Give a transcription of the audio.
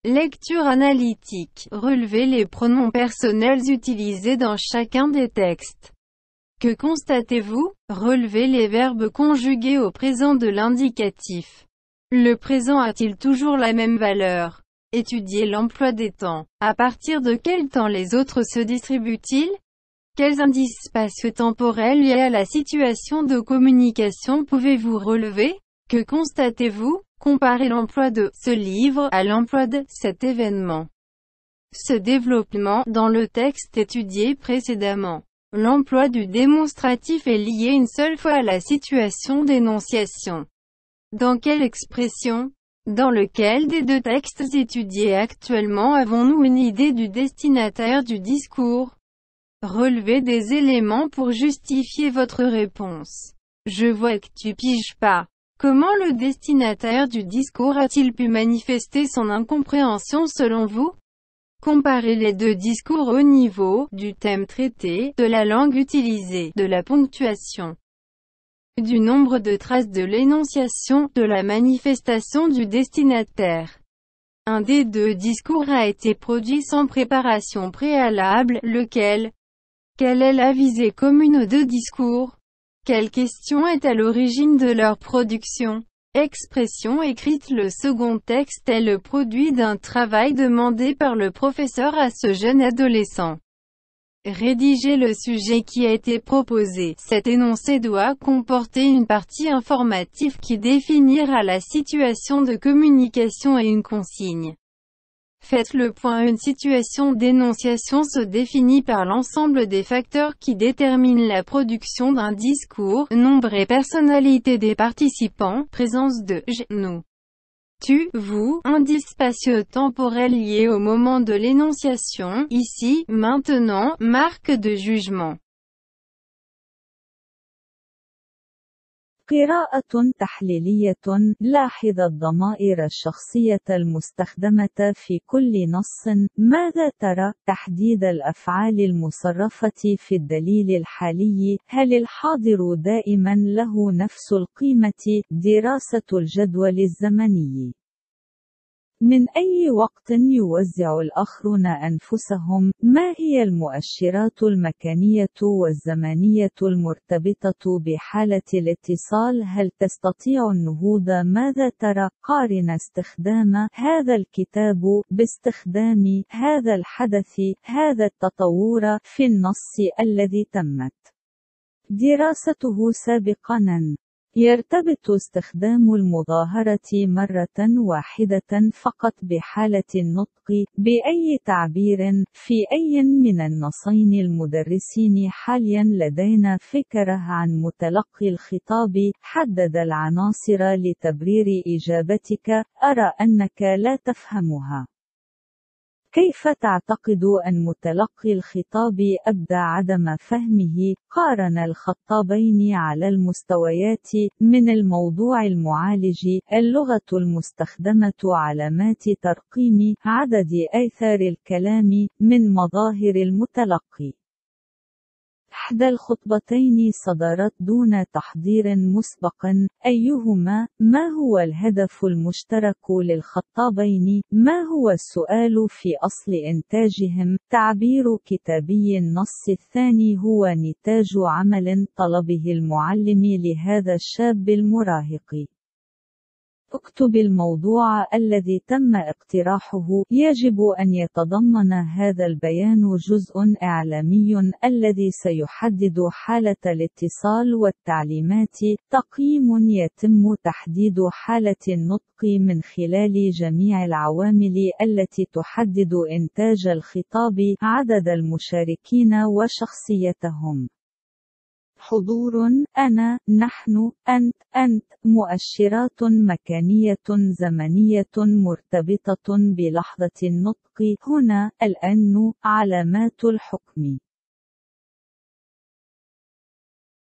Lecture analytique. Relevez les pronoms personnels utilisés dans chacun des textes. Que constatez-vous? Relevez les verbes conjugués au présent de l'indicatif. Le présent a-t-il toujours la même valeur? Étudiez l'emploi des temps. À partir de quel temps les autres se distribuent-ils? Quels indices spatio-temporels liés à la situation de communication pouvez-vous relever? Que constatez-vous? Comparez l'emploi de « ce livre » à l'emploi de « cet événement ». Ce développement, dans le texte étudié précédemment. L'emploi du démonstratif est lié une seule fois à la situation d'énonciation. Dans quelle expression? Dans lequel des deux textes étudiés actuellement avons-nous une idée du destinataire du discours? Relevez des éléments pour justifier votre réponse. Je vois que tu piges pas. Comment le destinataire du discours a-t-il pu manifester son incompréhension selon vous? Comparez les deux discours au niveau du thème traité, de la langue utilisée, de la ponctuation, du nombre de traces de l'énonciation, de la manifestation du destinataire. Un des deux discours a été produit sans préparation préalable, lequel? Quelle est la visée commune aux deux discours? Quelle question est à l'origine de leur production? Expression écrite. Le second texte est le produit d'un travail demandé par le professeur à ce jeune adolescent. Rédigez le sujet qui a été proposé. Cet énoncé doit comporter une partie informative qui définira la situation de communication et une consigne. Faites le point. Une situation d'énonciation se définit par l'ensemble des facteurs qui déterminent la production d'un discours, nombre et personnalité des participants, présence de « je », nous, tu, vous, indices spatio-temporels liés au moment de l'énonciation, ici, maintenant, marque de jugement. قراءة تحليلية. لاحظ الضمائر الشخصية المستخدمة في كل نص. ماذا ترى؟ تحديد الأفعال المصرفة في الدليل الحالي. هل الحاضر دائما له نفس القيمة؟ دراسة الجدول الزمني. من أي وقت يوزع الآخرون أنفسهم؟ ما هي المؤشرات المكانية والزمنية المرتبطة بحالة الاتصال؟ هل تستطيع النهوض؟ ماذا ترى؟ قارن استخدام هذا الكتاب باستخدام هذا الحدث، هذا التطور في النص الذي تمت دراسته سابقاً. يرتبط استخدام المظاهرة مرة واحدة فقط بحالة النطق بأي تعبير في أي من النصين المدرسين. حاليا لدينا فكرة عن متلقي الخطاب. حدد العناصر لتبرير إجابتك. أرى أنك لا تفهمها. كيف تعتقد أن متلقي الخطاب أبدى عدم فهمه؟ قارن الخطابين على المستويات من الموضوع المعالج، اللغة المستخدمة، علامات ترقيم، عدد آثار الكلام، من مظاهر المتلقي. إحدى الخطبتين صدرت دون تحضير مسبق. أيهما؟ ما هو الهدف المشترك للخطابين؟ ما هو السؤال في أصل إنتاجهم؟ تعبير كتابي النص الثاني هو نتاج عمل طلبه المعلم لهذا الشاب المراهق. اكتب الموضوع الذي تم اقتراحه. يجب أن يتضمن هذا البيان جزء إعلامي الذي سيحدد حالة الاتصال والتعليمات. تقييم يتم تحديد حالة النطق من خلال جميع العوامل التي تحدد إنتاج الخطاب، عدد المشاركين وشخصيتهم. حضور، أنا، نحن، أنت، مؤشرات مكانية زمنية مرتبطة بلحظة النطق، هنا، الآن، علامات الحكم.